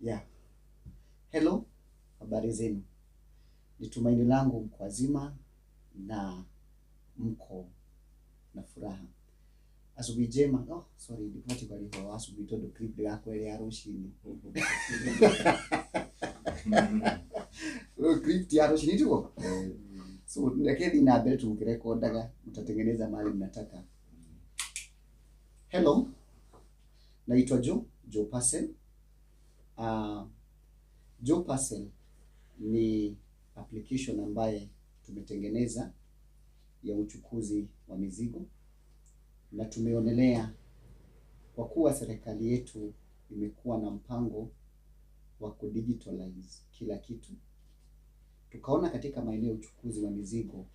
Yeah. Hello, habari zenu. Ni tumaini langu mko wazima na mko na furaha. Asubuhi njema. Oh, sorry, ndipati kwa hivyo asubuhi todo clip yako ile ya rushini. Clip ya rushini tuko. So ndakedi na betu mkirekodaga mtatengeneza mahali mnataka. Hello. Naitwa Joe Parcel. Joe Parcel ni application ambaye tumetengeneza ya uchukuzi wa mizigo, na tumeonelea kwa kuwa serikali yetu imekuwa na mpango wa kudigitalize kila kitu, tukaona katika maeneo ya uchukuzi wa mizigo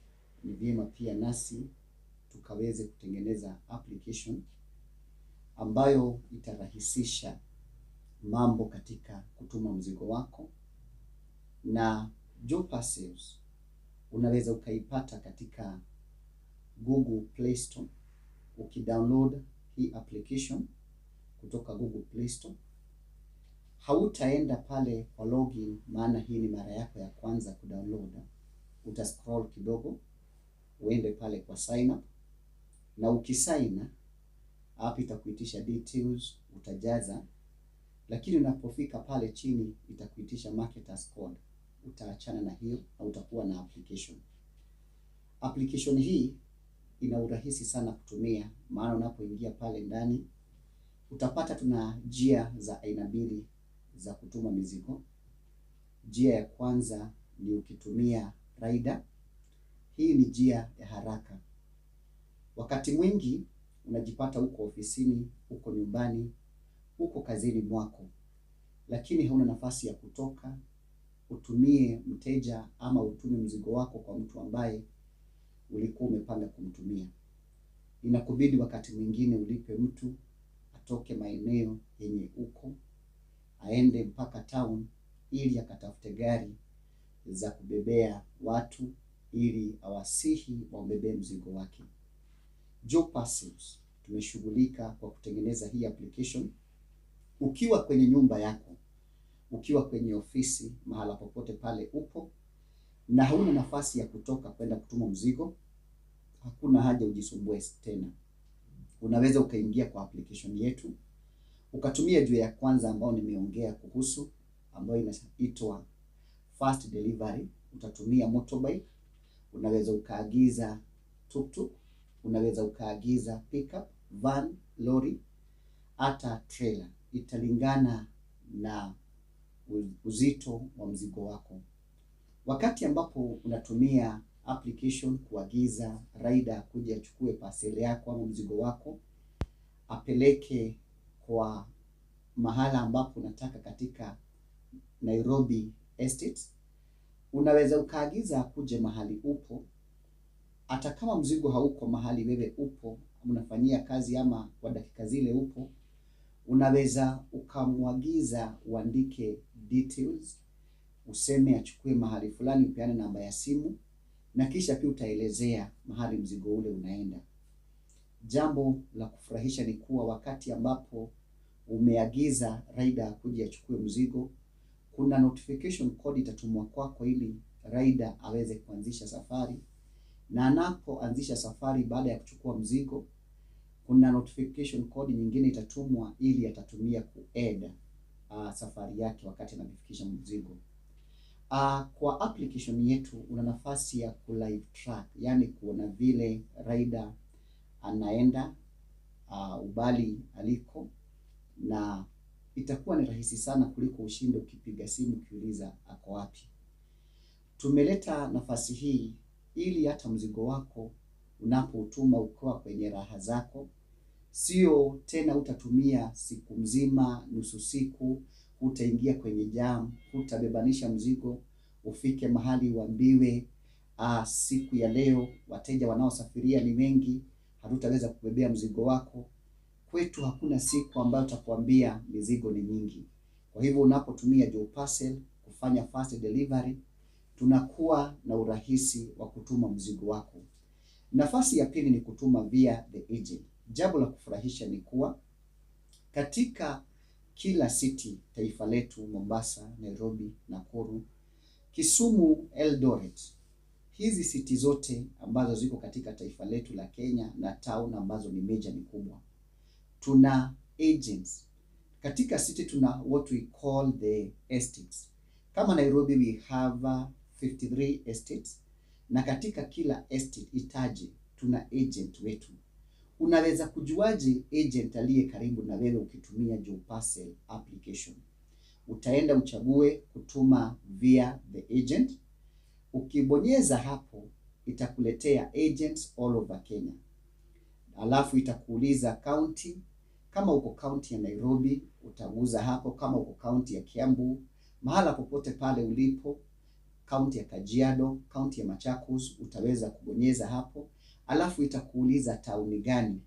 ni vyema pia nasi tukaweze kutengeneza application ambayo itarahisisha mambo katika kutuma mzigo wako. Na Joe Parcels unaweza ukaipata katika Google Play Store. Ukidownload hii application kutoka Google Play Store, hautaenda pale kwa login, maana hii ni mara yako ya kwanza kudownload. Utascroll kidogo uende pale kwa sign up, na ukisign up itakuitisha details, utajaza, lakini unapofika pale chini itakuitisha marketers code. Utaachana na hiyo na utakuwa na application. Application hii ina urahisi sana kutumia, maana unapoingia pale ndani utapata tuna njia za aina mbili za kutuma mizigo. Njia ya kwanza ni ukitumia rider. Hii ni njia ya haraka. Wakati mwingi unajipata uko ofisini, uko nyumbani, uko kazini mwako, lakini hauna nafasi ya kutoka utumie mteja ama utume mzigo wako kwa mtu ambaye ulikuwa umepanga kumtumia. Inakubidi wakati mwingine ulipe mtu atoke maeneo yenye uko aende mpaka town ili akatafute gari za kubebea watu ili awasihi wambebee mzigo wake. Joe Parcels tumeshughulika kwa kutengeneza hii application ukiwa kwenye nyumba yako, ukiwa kwenye ofisi, mahala popote pale upo na hauna nafasi ya kutoka kwenda kutuma mzigo, hakuna haja ujisumbue tena. Unaweza ukaingia kwa application yetu ukatumia njia ya kwanza ambayo nimeongea kuhusu, ambayo inaitwa fast delivery. Utatumia motorbike, unaweza ukaagiza tuktuk, unaweza ukaagiza pickup, van, lori, hata trailer. Italingana na uzito wa mzigo wako. Wakati ambapo unatumia application kuagiza rider kuja achukue parcel yako ama mzigo wako apeleke kwa mahala ambapo unataka katika Nairobi Estates, unaweza ukaagiza kuje mahali upo. Hata kama mzigo hauko mahali wewe upo unafanyia kazi ama kwa dakika zile upo, unaweza ukamwagiza uandike details, useme achukue mahali fulani, upeane namba ya simu, na kisha pia utaelezea mahali mzigo ule unaenda. Jambo la kufurahisha ni kuwa wakati ambapo umeagiza rider kuja achukue mzigo, kuna notification code itatumwa kwako ili rider aweze kuanzisha safari, na anapoanzisha safari baada ya kuchukua mzigo, kuna notification code nyingine itatumwa ili atatumia kuadd safari yake wakati anafikisha mzigo. Kwa application yetu una nafasi ya live track, yani kuona vile rider anaenda, ubali aliko, na itakuwa ni rahisi sana kuliko ushinde ukipiga simu ukiuliza ako wapi. Tumeleta nafasi hii ili hata mzigo wako unapoutuma ukiwa kwenye raha zako, sio tena utatumia siku mzima, nusu siku, utaingia kwenye jam, utabebanisha mzigo, ufike mahali uambiwe siku ya leo wateja wanaosafiria ni wengi, hatutaweza kubebea mzigo wako. Kwetu hakuna siku ambayo utakwambia mizigo ni nyingi. Kwa hivyo unapotumia Joe Parcel kufanya fast delivery, tunakuwa na urahisi wa kutuma mzigo wako. Nafasi ya pili ni kutuma via the agent. Jambo la kufurahisha ni kuwa katika kila city, taifa letu, Mombasa, Nairobi, Nakuru, Kisumu, Eldoret. Hizi city zote ambazo ziko katika taifa letu la Kenya na town ambazo ni major mikubwa, tuna agents. Katika city tuna what we call the estates. Kama Nairobi we have 53 estates, na katika kila estate itaje tuna agent wetu. Unaweza kujuaje agent aliye karibu na wewe ukitumia JoParcel application? Utaenda uchague kutuma via the agent. Ukibonyeza hapo itakuletea agents all over Kenya. Alafu itakuuliza county. Kama uko county ya Nairobi utaguza hapo, kama uko county ya Kiambu, mahala popote pale ulipo, county ya Kajiado, county ya Machakos, utaweza kubonyeza hapo. Alafu itakuuliza town gani.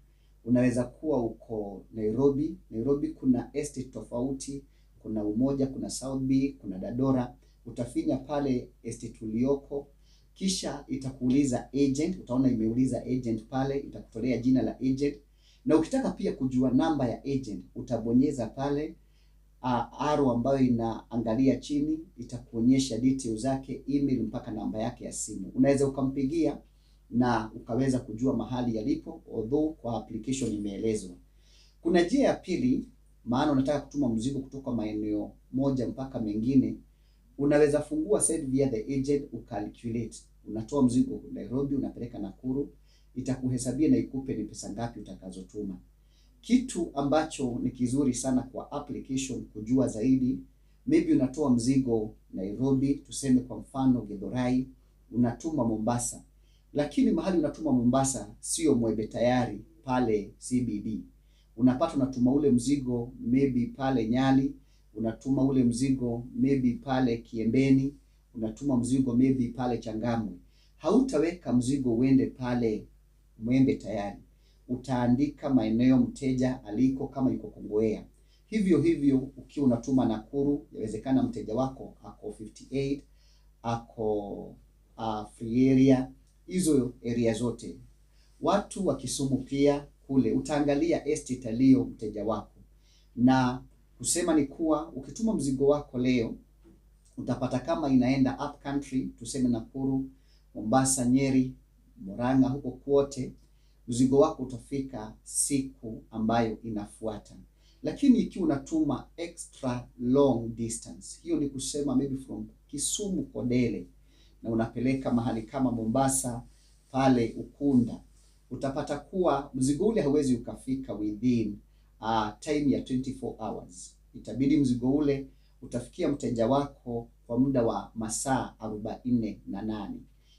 Unaweza kuwa uko Nairobi. Nairobi kuna estate tofauti, kuna Umoja, kuna South B, kuna Dadora. Utafinya pale estate ulioko, kisha itakuuliza agent. Utaona imeuliza agent pale, itakutolea jina la agent. Na ukitaka pia kujua namba ya agent, utabonyeza pale arrow ambayo inaangalia chini, itakuonyesha details zake, email mpaka namba yake ya simu. Unaweza ukampigia na ukaweza kujua mahali yalipo, although kwa application imeelezwa. Kuna njia ya pili, maana unataka kutuma mzigo kutoka maeneo moja mpaka mengine. Unaweza fungua send via the agent, ucalculate. Unatoa mzigo Nairobi unapeleka Nakuru, itakuhesabia na ikupe ni pesa ngapi utakazotuma. Kitu ambacho ni kizuri sana kwa application kujua zaidi, maybe unatoa mzigo Nairobi, tuseme kwa mfano Githurai, unatuma Mombasa. Lakini mahali unatuma Mombasa sio Mwembe Tayari pale CBD. Unapata unatuma ule mzigo maybe pale Nyali, unatuma ule mzigo maybe pale Kiembeni, unatuma mzigo maybe pale Changamwe. Hautaweka mzigo uende pale Mwembe Tayari. Utaandika maeneo mteja aliko, kama yuko Kongowea. Hivyo hivyo ukiwa unatuma Nakuru, yawezekana mteja wako ako 58, ako free area, hizo area zote. Watu wa Kisumu pia kule utaangalia estate aliyo mteja wako. Na kusema ni kuwa ukituma mzigo wako leo, utapata kama inaenda up country, tuseme Nakuru, Mombasa, Nyeri, Murang'a, huko kwote, mzigo wako utafika siku ambayo inafuata. Lakini ikiwa unatuma extra long distance, hiyo ni kusema maybe from Kisumu Kodele, na unapeleka mahali kama Mombasa pale Ukunda, utapata kuwa mzigo ule hauwezi ukafika within time ya 24 hours. Itabidi mzigo ule utafikia mteja wako kwa muda wa masaa 48.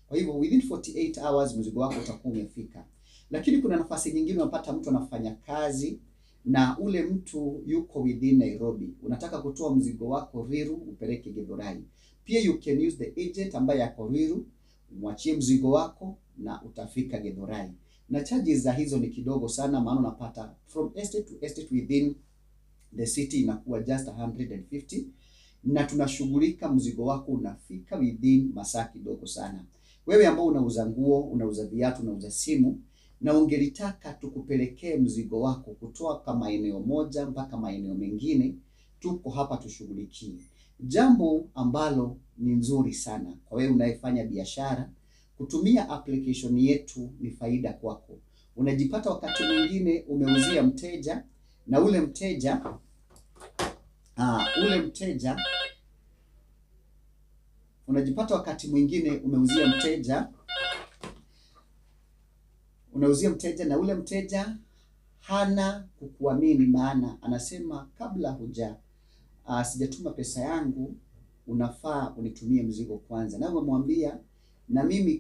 Kwa hivyo within 48 hours mzigo wako utakuwa umefika. Lakini kuna nafasi nyingine unapata mtu anafanya kazi na ule mtu yuko within Nairobi. Unataka kutoa mzigo wako Ruiru upeleke Githurai. Pia you can use the agent ambaye yako Ruiru, mwachie mzigo wako na utafika Githurai. Na charges za hizo ni kidogo sana, maana unapata from estate to estate within the city inakuwa just 150, na tunashughulika mzigo wako unafika within masaa kidogo sana. Wewe ambao unauza nguo, unauza viatu, unauza simu, na ungelitaka tukupelekee mzigo wako kutoka maeneo moja mpaka maeneo mengine, tuko hapa tushughulikie. Jambo ambalo ni nzuri sana kwa wewe unayefanya biashara, kutumia application yetu ni faida kwako. Unajipata wakati mwingine umeuzia mteja, na ule mteja unajipata wakati mwingine umeuzia mteja na ule mteja hana kukuamini, maana anasema kabla sijatuma pesa yangu unafaa unitumie mzigo kwanza. Na umemwambia na mimi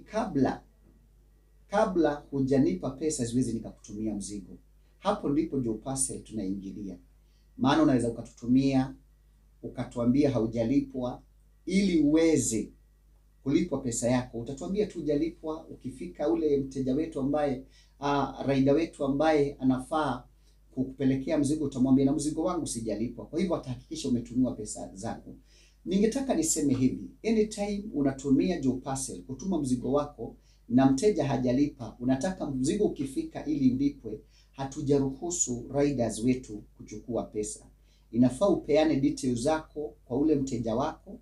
kabla hujanipa pesa siwezi nikakutumia mzigo. Hapo ndipo JoParcel tunaingilia. Maana unaweza ukatutumia ukatuambia haujalipwa, ili uweze kulipwa pesa yako. Utatuambia tu hujalipwa, ukifika ule mteja wetu ambaye raida wetu ambaye anafaa kukupelekea mzigo utamwambia na mzigo wangu sijalipwa. Kwa hivyo atahakikisha umetumiwa pesa zako. Ningetaka niseme hivi, anytime unatumia JoParcel kutuma mzigo wako na mteja hajalipa, unataka mzigo ukifika ili ulipwe, hatujaruhusu riders wetu kuchukua pesa. inafaa upeane details zako kwa ule mteja wako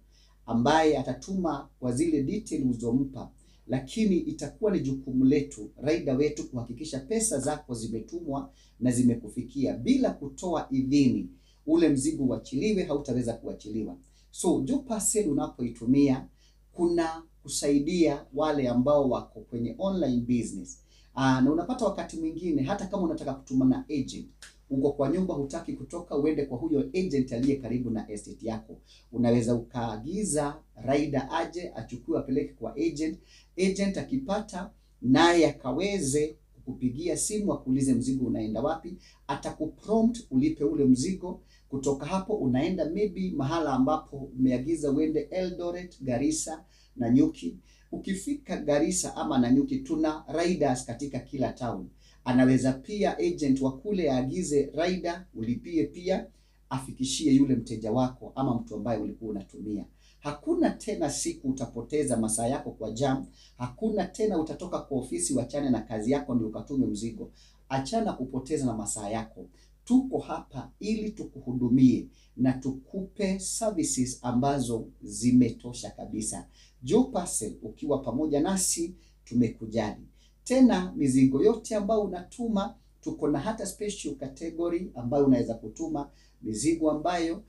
ambaye atatuma kwa zile details uzompa, lakini itakuwa ni jukumu letu, raida wetu, kuhakikisha pesa zako zimetumwa na zimekufikia. Bila kutoa idhini ule mzigo uachiliwe, hautaweza kuachiliwa. So Joe Parcel unapoitumia, kuna kusaidia wale ambao wako kwenye online business. Na unapata wakati mwingine hata kama unataka kutuma na agent, uko kwa nyumba, hutaki kutoka uende kwa huyo agent aliye karibu na estate yako, unaweza ukaagiza rider aje achukue apeleke kwa agent. Agent akipata naye akaweze kukupigia simu akuulize mzigo unaenda wapi, atakuprompt ulipe ule mzigo. Kutoka hapo unaenda maybe mahala ambapo umeagiza uende Eldoret, Garissa, Nanyuki. Ukifika Garissa ama Nanyuki, tuna riders katika kila town. Anaweza pia agent wa kule aagize rider, ulipie pia, afikishie yule mteja wako ama mtu ambaye ulikuwa unatumia. Hakuna tena siku utapoteza masaa yako kwa jam. Hakuna tena utatoka kwa ofisi wachane na kazi yako ndio ukatume mzigo. Achana kupoteza na masaa yako. Tuko hapa ili tukuhudumie na tukupe services ambazo zimetosha kabisa. Joe Parcel, ukiwa pamoja nasi, tumekujali. Tena mizigo yote ambayo unatuma, tuko na hata special category ambayo unaweza kutuma mizigo ambayo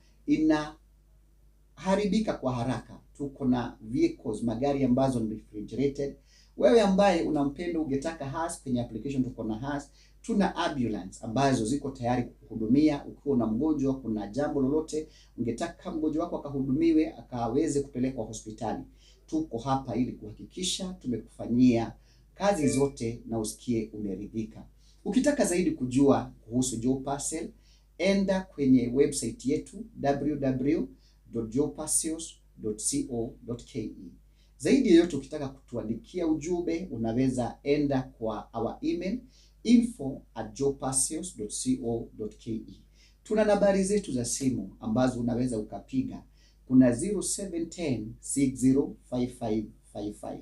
inaharibika kwa haraka. Tuko na vehicles, magari ambazo ni refrigerated. Wewe ambaye unampenda ungetaka HAS, kwenye application tuko na HAS. Tuna ambulance ambazo ziko tayari kukuhudumia ukiwa na mgonjwa, kuna jambo lolote ungetaka mgonjwa wako akahudumiwe akaweze kupelekwa hospitali. Tuko hapa ili kuhakikisha tumekufanyia kazi zote na usikie umeridhika. Ukitaka zaidi kujua kuhusu Joe Parcel, enda kwenye website yetu www.joeparcels.co.ke. Zaidi yote, ukitaka kutuandikia ujumbe, unaweza enda kwa our email info@joeparcels.co.ke. Tuna nambari zetu za simu ambazo unaweza ukapiga. Kuna 0710 605555.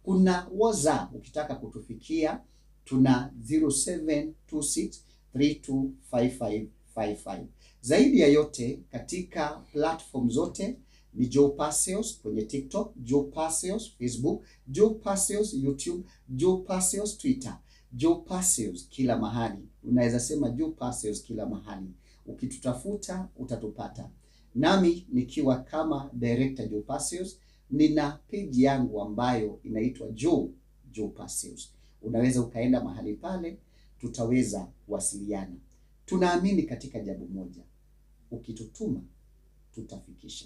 Kuna WhatsApp ukitaka kutufikia, tuna 0726325555. Zaidi ya yote, katika platform zote ni Joe Parcels, kwenye TikTok, Joe Parcels Facebook, Joe Parcels YouTube, Joe Parcels Twitter, Joe Parcels kila mahali. Unaweza sema Joe Parcels kila mahali. Ukitutafuta utatupata. Nami nikiwa kama director Joe Parcels, nina page yangu ambayo inaitwa Joe Parcels. Unaweza ukaenda mahali pale, tutaweza kuwasiliana. Tunaamini katika jambo moja, ukitutuma tutafikisha.